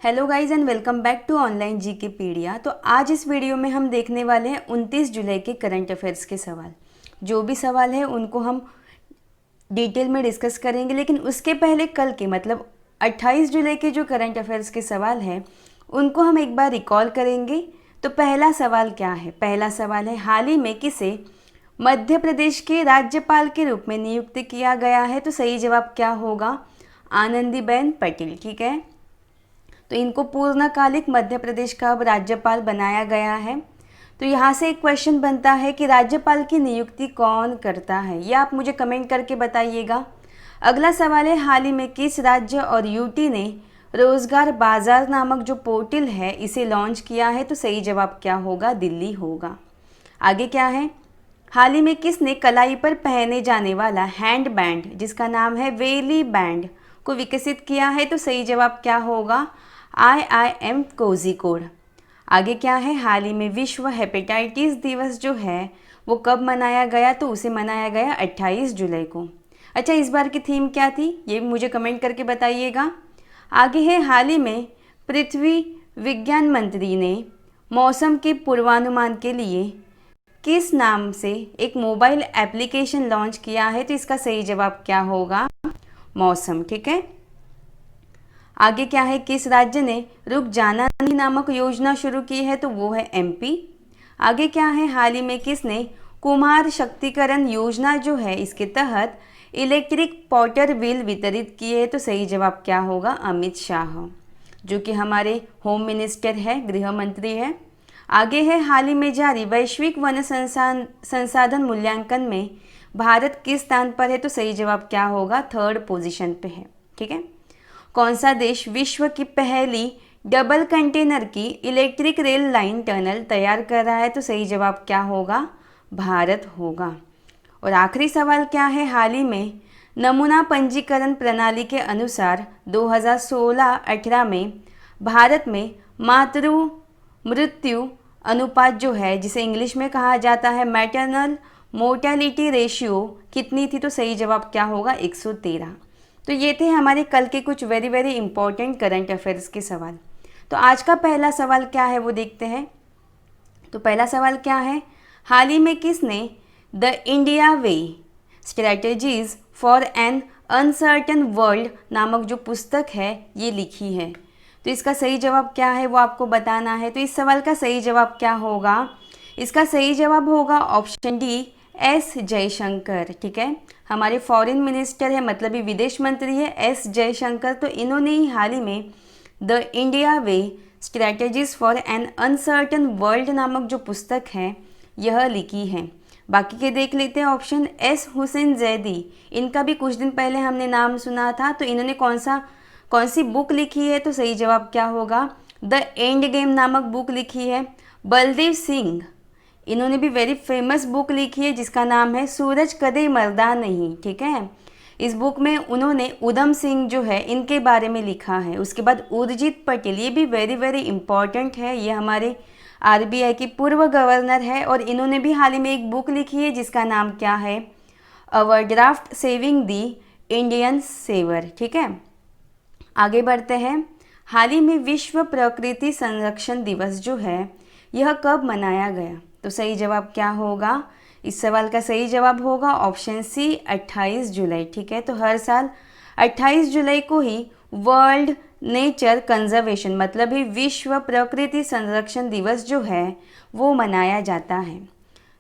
Hello guys and welcome back to online GK pedia. तो आज इस वीडियो में हम देखने वाले हैं 29 जुलाई के करंट अफेयर्स के सवाल। जो भी सवाल है उनको हम डिटेल में डिस्कस करेंगे, लेकिन उसके पहले कल के मतलब 28 जुलाई के जो करंट अफेयर्स के सवाल हैं उनको हम एक बार रिकॉल करेंगे। तो पहला सवाल क्या है? पहला सवाल है, हाल ही में किसे मध्य प्रदेश के राज्यपाल के रूप में नियुक्त किया गया है? तो सही जवाब क्या होगा? आनंदीबेन पटेल। ठीक है, तो इनको पूर्णकालिक मध्य प्रदेश का अब राज्यपाल बनाया गया है। तो यहाँ से एक क्वेश्चन बनता है कि राज्यपाल की नियुक्ति कौन करता है? ये आप मुझे कमेंट करके बताइएगा। अगला सवाल है, हाल ही में किस राज्य और यूटी ने रोजगार बाजार नामक जो पोर्टल है इसे लॉन्च किया है? तो सही जवाब क्या होगा? दिल्ली होगा। आगे क्या है, हाल ही में किसने कलाई पर पहने जाने वाला हैंड बैंड जिसका नाम है वेली बैंड को विकसित किया है? तो सही जवाब क्या होगा? IIM कोझिकोड। आगे क्या है, हाल ही में विश्व हेपेटाइटिस दिवस जो है वो कब मनाया गया? तो उसे मनाया गया 28 जुलाई को। अच्छा, इस बार की थीम क्या थी ये मुझे कमेंट करके बताइएगा। आगे है, हाल ही में पृथ्वी विज्ञान मंत्री ने मौसम के पूर्वानुमान के लिए किस नाम से एक मोबाइल एप्लीकेशन लॉन्च किया है? तो इसका सही जवाब क्या होगा? मौसम। ठीक है, आगे क्या है, किस राज्य ने रुक जाना नहीं नामक योजना शुरू की है? तो वो है MP। आगे क्या है, हाल ही में किसने कुम्हार शक्तिकरण योजना जो है इसके तहत इलेक्ट्रिक पॉटर व्हील वितरित किए है? तो सही जवाब क्या होगा? अमित शाह, जो कि हमारे होम मिनिस्टर है, गृह मंत्री है। आगे है, हाल ही में जारी वैश्विक वन संसाधन मूल्यांकन में भारत किस स्थान पर है? तो सही जवाब क्या होगा? 3rd पोजीशन पे है। ठीक है, कौन सा देश विश्व की पहली डबल कंटेनर की इलेक्ट्रिक रेल लाइन टनल तैयार कर रहा है? तो सही जवाब क्या होगा? भारत होगा। और आखिरी सवाल क्या है, हाल ही में नमूना पंजीकरण प्रणाली के अनुसार 2016-18 में भारत में मातृ मृत्यु अनुपात जो है जिसे इंग्लिश में कहा जाता है मैटरनल मोर्टेलिटी रेशियो कितनी थी? तो सही जवाब क्या होगा? 113। तो ये थे हमारे कल के कुछ very very important current affairs के सवाल। तो आज का पहला सवाल क्या है वो देखते हैं। तो पहला सवाल क्या है, हाल ही में किसने the India way strategies for an uncertain world नामक जो पुस्तक है ये लिखी है? तो इसका सही जवाब क्या है वो आपको बताना है। तो इस सवाल का सही जवाब क्या होगा? इसका सही जवाब होगा ऑप्शन डी, S जयशंकर। ठीक है, हमारे फॉरेन मिनिस्टर है, मतलब ये विदेश मंत्री है, S जयशंकर। तो इन्होंने ही हाल ही में the India way strategies for an uncertain world नामक जो पुस्तक है यह लिखी है। बाकी के देख लेते हैं। ऑप्शन S हुसैन जैदी, इनका भी कुछ दिन पहले हमने नाम सुना था। तो इन्होंने कौन सी बुक लिखी है? तो सही जवाब क्या होगा? द एंड गेम नामक बुक लिखी है। बलदेव सिंह, इन्होंने भी वेरी फेमस बुक लिखी है जिसका नाम है सूरज कदे मरदा नहीं। ठीक है, इस बुक में उन्होंने उधम सिंह जो है इनके बारे में लिखा है। उसके बाद उर्जित पटेल, ये भी वेरी वेरी इंपॉर्टेंट है, ये हमारे RBI की पूर्व गवर्नर है और इन्होंने भी हाल ही में एक बुक लिखी है जिसका नाम क्या है? ओवरड्राफ्ट सेविंग दी इंडियन सेवर। ठीक है, आगे बढ़ते हैं। हाल ही में विश्व प्रकृति संरक्षण दिवस जो है यह कब मनाया गया? तो सही जवाब क्या होगा? इस सवाल का सही जवाब होगा ऑप्शन C, 28 जुलाई। ठीक है, तो हर साल 28 जुलाई को ही वर्ल्ड नेचर कंजर्वेशन मतलब ही विश्व प्रकृति संरक्षण दिवस जो है वो मनाया जाता है।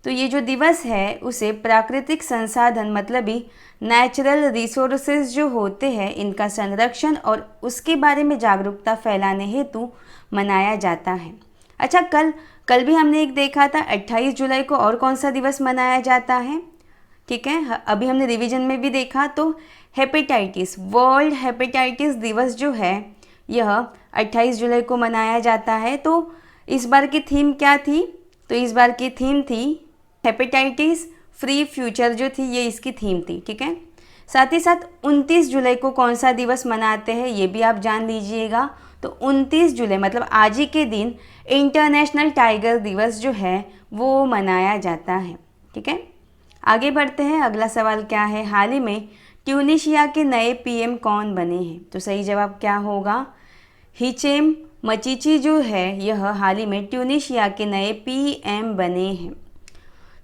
तो ये जो दिवस है उसे प्राकृतिक संसाधन मतलब ही नेचुरल रिसोर्सेज जो होते हैं इनका संरक्षण और उसके बारे में जागरूकता फैलाने हेतु मनाया जाता है। अच्छा, कल भी हमने एक देखा था 28 जुलाई को और कौन सा दिवस मनाया जाता है? ठीक है, अभी हमने रिवीजन में भी देखा। तो हेपेटाइटिस, वर्ल्ड हेपेटाइटिस दिवस जो है यह 28 जुलाई को मनाया जाता है। तो इस बार की थीम क्या थी? तो इस बार की थीम थी हेपेटाइटिस फ्री फ्यूचर जो थी, ये इसकी थीम थी। ठीक है, साथ ही साथ 29 जुलाई को कौन सा दिवस मनाते हैं ये भी आप जान लीजिएगा। तो 29 जुलाई मतलब आज ही के दिन इंटरनेशनल टाइगर दिवस जो है वो मनाया जाता है। ठीक है, आगे बढ़ते हैं। अगला सवाल क्या है, हाल ही में ट्यूनीशिया के नए PM कौन बने हैं? तो सही जवाब क्या होगा? हिचेम मचीची जो है यह हाल ही में ट्यूनीशिया के नए पीएम बने हैं।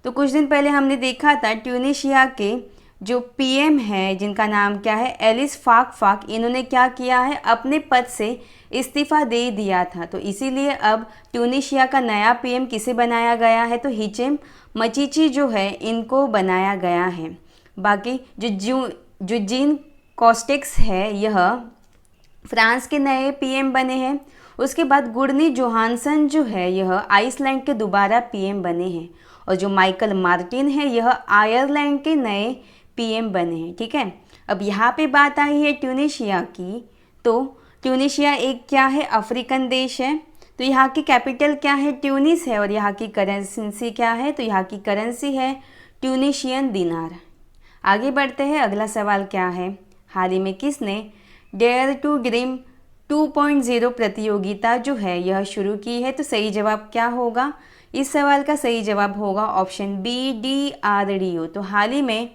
तो कुछ दिन पहले हमने देखा था ट्यूनीशिया के जो पीएम है जिनका नाम क्या है, एलिस फाक, इन्होंने क्या किया है, अपने पद से इस्तीफ़ा दे दिया था। तो इसीलिए अब ट्यूनीशिया का नया पीएम किसे बनाया गया है, तो हिचेम मचीची जो है इनको बनाया गया है। बाकी जो जीन कॉस्टेक्स है यह फ्रांस के नए पीएम बने हैं। उसके बाद गुडनी जोहानसन जो है यह आइसलैंड के दोबारा पीएम बने हैं। और जो माइकल मार्टिन है यह आयरलैंड के नए पीएम बने हैं। ठीक है, अब यहाँ पे बात आई है ट्यूनीशिया की। तो ट्यूनीशिया एक क्या है, अफ्रीकन देश है। तो यहाँ की कैपिटल क्या है, ट्यूनिस है। और यहाँ की करेंसी क्या है, तो यहाँ की करेंसी है ट्यूनीशियन दिनार। आगे बढ़ते हैं, अगला सवाल क्या है, हाल ही में किसने डेयर टू ड्रीम 2.0 प्रतियोगिता जो है यह शुरू की है। तो सही जवाब क्या होगा, इस सवाल का सही जवाब होगा ऑप्शन बी, DRDO। तो हाल ही में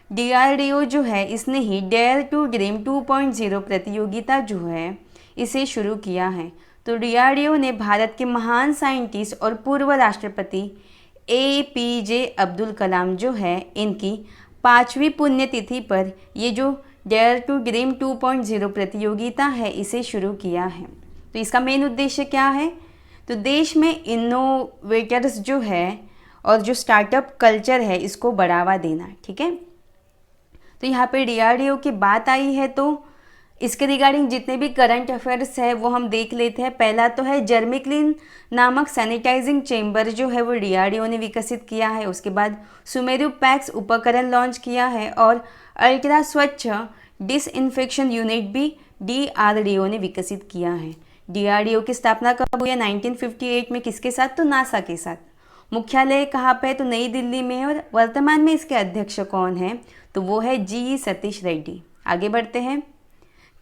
DRDO जो है इसने ही डेयर टू ड्रीम 2.0 प्रतियोगिता जो है इसे शुरू किया है। तो DRDO ने भारत के महान साइंटिस्ट और पूर्व राष्ट्रपति APJ अब्दुल कलाम जो है इनकी 5वीं पुण्यतिथि पर ये जो डेयर टू ड्रीम 2.0 प्रतियोगिता है इसे शुरू किया है। तो इसका मेन उद्देश्य क्या है, तो देश में इनोवेटर्स जो है और जो स्टार्टअप कल्चर है इसको बढ़ावा देना। ठीक है, तो यहाँ पे DRDO की बात आई है तो इसके रिगार्डिंग जितने भी करंट अफेयर्स है वो हम देख लेते हैं। पहला तो है जर्मिक्लिन नामक सैनिटाइजिंग चेम्बर जो है वो DRDO ने विकसित किया है। उसके बाद सुमेरु पैक्स उपकरण लॉन्च किया है और अल्ट्रा स्वच्छ डिसइंफेक्शन यूनिट भी DRDO ने विकसित किया है। DRDO की स्थापना कब हुई है, 1958 में, किसके साथ, तो नासा के साथ। मुख्यालय कहाँ पे है, तो नई दिल्ली में है। और वर्तमान में इसके अध्यक्ष कौन है, तो वो है GE सतीश रेड्डी। आगे बढ़ते हैं,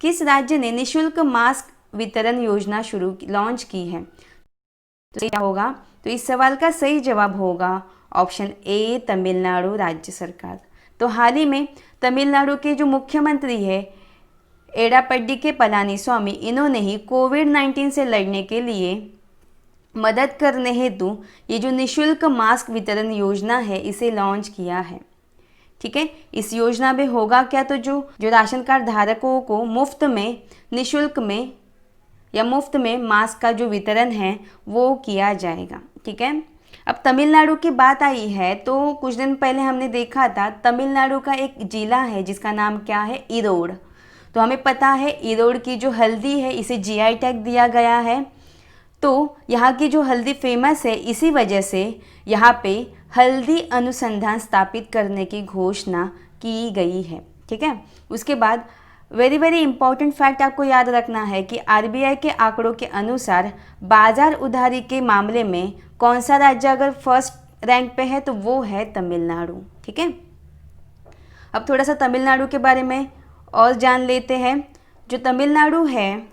किस राज्य ने निःशुल्क मास्क वितरण योजना लॉन्च की है, तो क्या होगा, तो इस सवाल का सही जवाब होगा ऑप्शन ए, तमिलनाडु राज्य सरकार। तो हाल ही में तमिलनाडु के जो मुख्यमंत्री है एडापड्डी के पलानीस्वामी, इन्होंने ही कोविड-19 से लड़ने के लिए मदद करने हेतु ये जो निःशुल्क मास्क वितरण योजना है इसे लॉन्च किया है। ठीक है, इस योजना में होगा क्या, तो जो राशन कार्ड धारकों को मुफ्त में, निःशुल्क में या मुफ्त में मास्क का जो वितरण है वो किया जाएगा। ठीक है, अब तमिलनाडु की बात आई है तो कुछ दिन पहले हमने देखा था तमिलनाडु का एक जिला है जिसका नाम क्या है, ईरोड। तो हमें पता है ईरोड की जो हल्दी है इसे GI टैग दिया गया है। तो यहाँ की जो हल्दी फेमस है, इसी वजह से यहाँ पे हल्दी अनुसंधान स्थापित करने की घोषणा की गई है। ठीक है, उसके बाद वेरी इंपॉर्टेंट फैक्ट आपको याद रखना है कि RBI के आंकड़ों के अनुसार बाजार उधारी के मामले में कौन सा राज्य अगर फर्स्ट रैंक पे है तो वो है तमिलनाडु। ठीक है, अब थोड़ा सा तमिलनाडु के बारे में और जान लेते हैं। जो तमिलनाडु है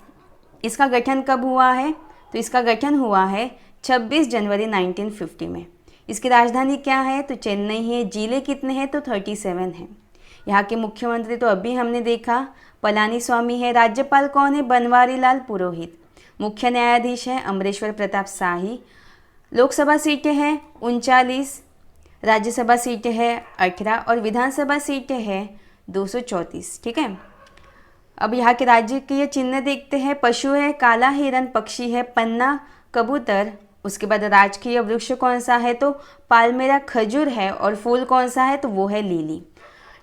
इसका गठन कब हुआ है, तो इसका गठन हुआ है 26 जनवरी 1950 में। इसकी राजधानी क्या है, तो चेन्नई है। जिले कितने हैं, तो 37 हैं। यहाँ के मुख्यमंत्री तो अभी हमने देखा पलानीस्वामी है। राज्यपाल कौन है, बनवारी लाल पुरोहित। मुख्य न्यायाधीश है अमरेश्वर प्रताप शाही। लोकसभा सीटें हैं 39, राज्यसभा सीटें हैं 18 और विधानसभा सीटें हैं 234। ठीक है, अब यहाँ के राज्य के ये चिन्ह देखते हैं। पशु है काला हिरन, पक्षी है पन्ना कबूतर। उसके बाद राजकीय वृक्ष कौन सा है, तो पालमेरा खजूर है। और फूल कौन सा है, तो वो है लिली।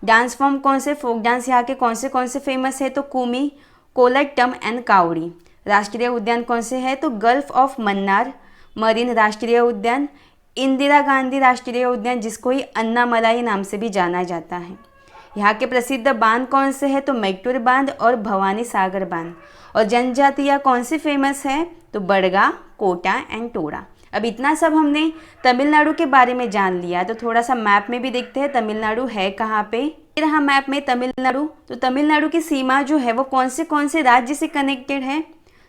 डांस फॉर्म कौन से, फोक डांस यहाँ के कौन से फेमस है, तो कुमी, कोलट्टम एंड कावड़ी। राष्ट्रीय उद्यान कौन से है, तो गल्फ ऑफ मन्नार मरीन राष्ट्रीय उद्यान, इंदिरा गांधी राष्ट्रीय उद्यान जिसको ही अन्नामलाई नाम से भी जाना जाता है। यहाँ के प्रसिद्ध बांध कौन से है, तो मैक्टूर बांध और भवानी सागर बांध। और जनजातियाँ कौन सी फेमस है, तो बड़गा, कोटा एंड टोडा। अब इतना सब हमने तमिलनाडु के बारे में जान लिया, तो थोड़ा सा मैप में भी देखते हैं तमिलनाडु है कहाँ पे। रहा मैप में तमिलनाडु, तो तमिलनाडु की सीमा जो है वो कौन से राज्य से कनेक्टेड है,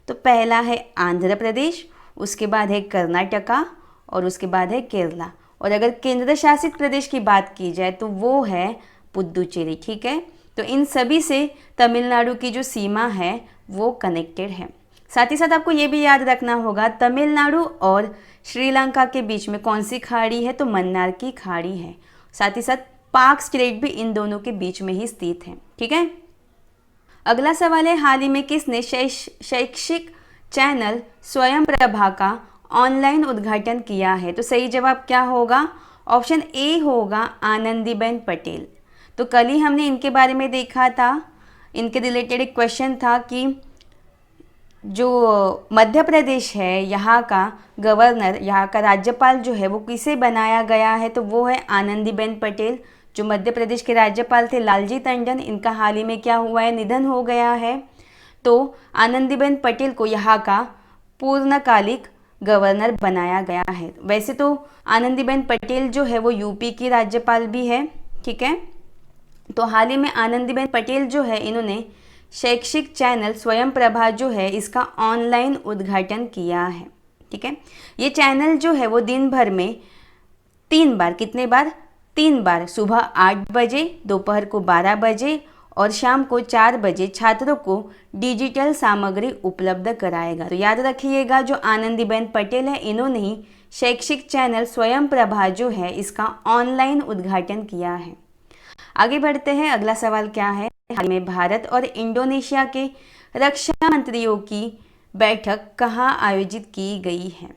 तो पहला है आंध्र प्रदेश, उसके बाद है कर्नाटका और उसके बाद है केरला। और अगर केंद्र शासित प्रदेश की बात की जाए तो वो है पुदुचेरी। ठीक है, तो इन सभी से तमिलनाडु की जो सीमा है वो कनेक्टेड है। साथ ही साथ आपको ये भी याद रखना होगा तमिलनाडु और श्रीलंका के बीच में कौन सी खाड़ी है, तो मन्नार की खाड़ी है। साथ ही साथ पाक स्ट्रेट भी इन दोनों के बीच में ही स्थित है। ठीक है, अगला सवाल है, हाल ही में किसने शैक्षिक चैनल स्वयं प्रभा का ऑनलाइन उद्घाटन किया है? तो सही जवाब क्या होगा? ऑप्शन ए होगा आनंदीबेन पटेल। तो कल ही हमने इनके बारे में देखा था, इनके रिलेटेड एक क्वेश्चन था कि जो मध्य प्रदेश है यहाँ का गवर्नर, यहाँ का राज्यपाल जो है वो किसे बनाया गया है? तो वो है आनंदीबेन पटेल। जो मध्य प्रदेश के राज्यपाल थे लालजी टंडन, इनका हाल ही में क्या हुआ है? निधन हो गया है। तो आनंदीबेन पटेल को यहाँ का पूर्णकालिक गवर्नर बनाया गया है। वैसे तो आनंदीबेन पटेल जो है वो यूपी की राज्यपाल भी है। ठीक है, तो हाल ही में आनंदीबेन पटेल जो है इन्होंने शैक्षिक चैनल स्वयं प्रभा जो है इसका ऑनलाइन उद्घाटन किया है। ठीक है, ये चैनल जो है वो दिन भर में 3 बार, कितने बार? 3 बार, सुबह 8 बजे, दोपहर को 12 बजे और शाम को 4 बजे छात्रों को डिजिटल सामग्री उपलब्ध कराएगा। तो याद रखिएगा, जो आनंदीबेन पटेल है इन्होंने ही शैक्षिक चैनल स्वयं प्रभा जो है इसका ऑनलाइन उद्घाटन किया है। आगे बढ़ते हैं, अगला सवाल क्या है? हाल में भारत और इंडोनेशिया के रक्षा मंत्रियों की बैठक कहाँ आयोजित की गई है?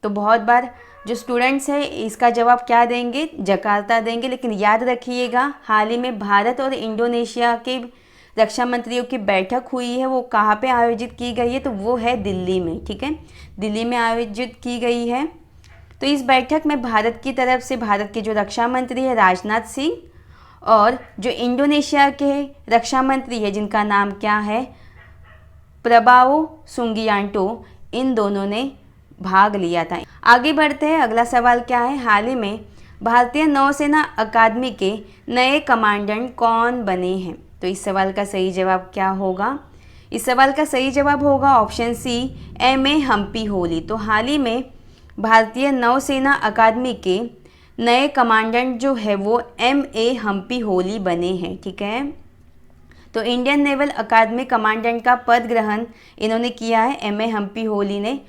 तो बहुत बार जो स्टूडेंट्स हैं इसका जवाब क्या देंगे? जकार्ता देंगे, लेकिन याद रखिएगा हाल ही में भारत और इंडोनेशिया के रक्षा मंत्रियों की बैठक हुई है, वो कहाँ पे आयोजित की गई है? तो वो है दिल्ली में। ठीक है, दिल्ली में आयोजित की गई है। तो इस बैठक में भारत की तरफ से भारत के जो रक्षा मंत्री है राजनाथ सिंह और जो इंडोनेशिया के रक्षा मंत्री है जिनका नाम क्या है? प्रबावो सुगियार्टो, इन दोनों ने भाग लिया था। आगे बढ़ते हैं, अगला सवाल क्या है? हाल ही में भारतीय नौसेना अकादमी के नए कमांडेंट कौन बने हैं? तो इस सवाल का सही जवाब क्या होगा? इस सवाल का सही जवाब होगा option C, M A. Hampi Holi. तो हाल ही में भारतीय नौसेना अकादमी के नए कमांडेंट जो है वो एम.ए. हम्पी होली बने हैं। ठीक है, तो इंडियन नेवल अकादमी कमांडेंट का पद ग्रहण इन्होंने किया है, एम.ए. हम्पी होली ने।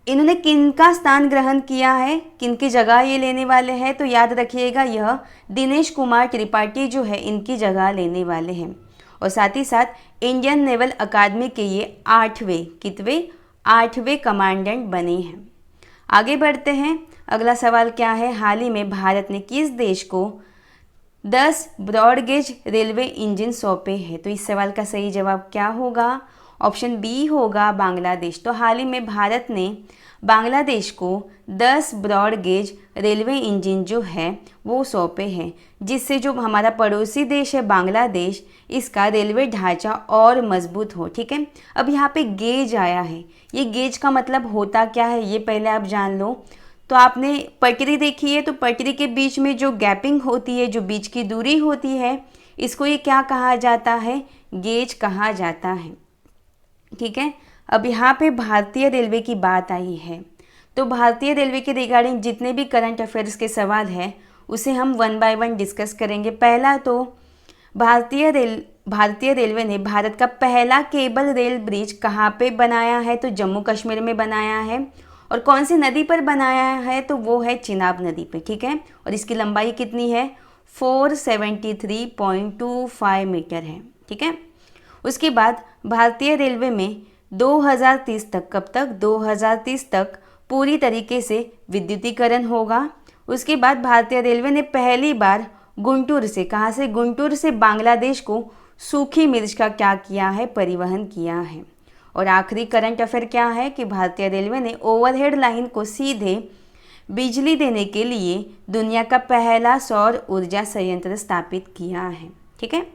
इन्होंने किनका स्थान ग्रहण किया है, किनकी जगह ये लेने वाले हैं? तो याद रखिएगा, यह दिनेश कुमार त्रिपाठी जो है इनकी जगह लेने वाले हैं। और साथ ही साथ इंडियन नेवल अकादमी के ये 8वें कमांडेंट बने हैं। आगे बढ़ते हैं, अगला सवाल क्या है? हाल ही में भारत ने किस देश को 10 ब्रॉडगेज रेलवे इंजन सौंपे हैं? तो इस सवाल का सही जवाब क्या होगा? ऑप्शन बी होगा बांग्लादेश। तो हाल ही में भारत ने बांग्लादेश को 10 ब्रॉडगेज रेलवे इंजन जो है वो सौंपे हैं, जिससे जो हमारा पड़ोसी देश है बांग्लादेश, इसका रेलवे ढांचा और मजबूत हो। ठीक है, अब यहाँ पे गेज आया है, ये गेज का मतलब होता क्या है ये पहले आप जान लो। तो आपने पटरी देखी है, तो पटरी के बीच में जो गैपिंग होती है, जो बीच की दूरी होती है, इसको ये क्या कहा जाता है? गेज कहा जाता है। ठीक है, अब यहाँ पे भारतीय रेलवे की बात आई है, तो भारतीय रेलवे के रिगार्डिंग जितने भी करंट अफेयर्स के सवाल हैं उसे हम 1 बाय 1 डिस्कस करेंगे। पहला तो भारतीय रेलवे ने भारत का पहला केबल रेल ब्रिज कहाँ पे बनाया है? तो जम्मू कश्मीर में बनाया है। और कौन सी नदी पर बनाया है? तो वो है चिनाब नदी पे। ठीक है, और इसकी लंबाई कितनी है? 473.25 मीटर है। ठीक है, उसके बाद भारतीय रेलवे में 2030 तक, कब तक? 2030 तक पूरी तरीके से विद्युतीकरण होगा। उसके बाद भारतीय रेलवे ने पहली बार गुंटूर से, कहाँ से? गुंटूर से बांग्लादेश को सूखी मिर्च का क्या किया है? परिवहन किया है। और आखिरी करंट अफेयर क्या है कि भारतीय रेलवे ने ओवरहेड लाइन को सीधे बिजली देने के लिए दुनिया का पहला सौर ऊर्जा संयंत्र स्थापित किया है। ठीक है,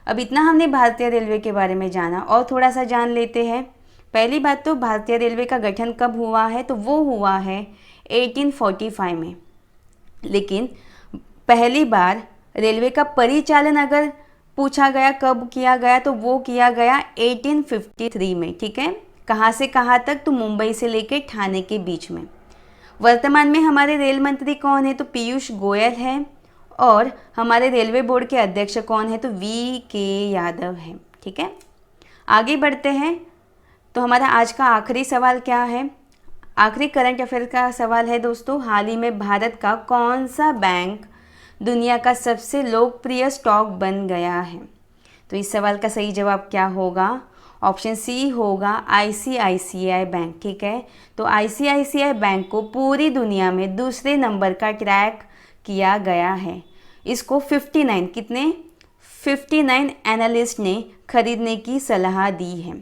अब इतना हमने भारतीय रेलवे के बारे में जाना, और थोड़ा सा जान लेते हैं। पहली बात तो भारतीय रेलवे का गठन कब हुआ है? तो वो हुआ है 1845 में। लेकिन पहली बार रेलवे का परिचालन अगर पूछा गया कब किया गया, तो वो किया गया 1853 में। ठीक है, कहाँ से कहाँ तक? तो मुंबई से लेकर ठाणे के बीच में। वर्तमान में हमारे रेल मंत्री कौन है? तो पीयूष गोयल है। और हमारे रेलवे बोर्ड के अध्यक्ष कौन है? तो वी के यादव है। ठीक है, आगे बढ़ते हैं। तो हमारा आज का आखिरी सवाल क्या है? आखिरी करंट अफेयर का सवाल है दोस्तों, हाल ही में भारत का कौन सा बैंक दुनिया का सबसे लोकप्रिय स्टॉक बन गया है? तो इस सवाल का सही जवाब क्या होगा? ऑप्शन सी होगा आईसीआईसीआई बैंक। ठीक है, तो आईसीआईसीआई बैंक को पूरी दुनिया में दूसरे नंबर का ट्रैक किया गया है। इसको 59 एनालिस्ट ने खरीदने की सलाह दी है।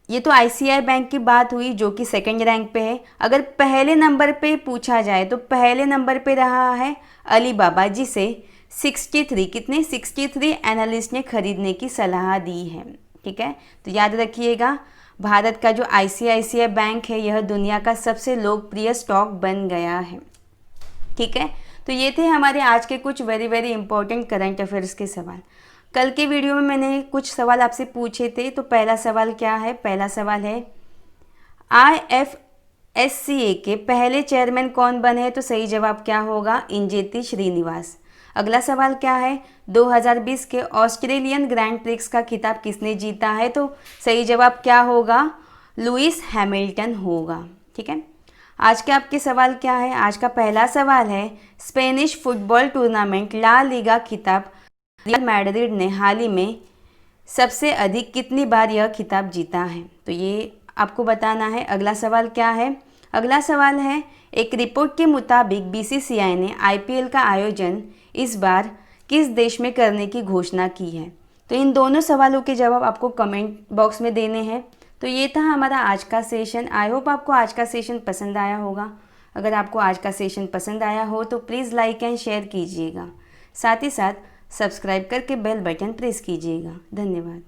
ये तो आईसीआई बैंक की बात हुई जो कि सेकंड रैंक पे है। अगर पहले नंबर पे पूछा जाए तो पहले नंबर पे रहा है अलीबाबा, जिसे 63 एनालिस्ट ने खरीदने की सलाह दी है। ठीक है, तो याद रखिएगा, भारत का जो आईसीआईसीआई बैंक है यह दुनिया का सबसे लोकप्रिय स्टॉक बन गया है। ठीक है, तो ये थे हमारे आज के कुछ वेरी इंपॉर्टेंट करंट अफेयर्स के सवाल। कल के वीडियो में मैंने कुछ सवाल आपसे पूछे थे, तो पहला सवाल क्या है? पहला सवाल है IFSCA के पहले चेयरमैन कौन बने? तो सही जवाब क्या होगा? इंजेती श्रीनिवास। अगला सवाल क्या है? 2020 के ऑस्ट्रेलियन ग्रैंड प्रिक्स का खिताब किसने जीता है? तो सही जवाब क्या होगा? लुइस हैमिल्टन होगा। ठीक है, आज के आपके सवाल क्या है? आज का पहला सवाल है, Spanish football tournament La Liga खिताब रियल मैड्रिड ने हाल ही में सबसे अधिक कितनी बार यह खिताब जीता है? तो ये आपको बताना है। अगला सवाल क्या है? अगला सवाल है, एक रिपोर्ट के मुताबिक बीसीसीआई ने आईपीएल का आयोजन इस बार किस देश में करने की घोषणा की है? तो इन दोनों सवालों के जवाब आपको कमेंट बॉक्स में देने हैं। तो ये था हमारा आज का सेशन। आई होप आपको आज का सेशन पसंद आया होगा। अगर आपको आज का सेशन पसंद आया हो तो प्लीज़ लाइक एंड शेयर कीजिएगा, साथ ही साथ सब्सक्राइब करके बेल बटन प्रेस कीजिएगा। धन्यवाद।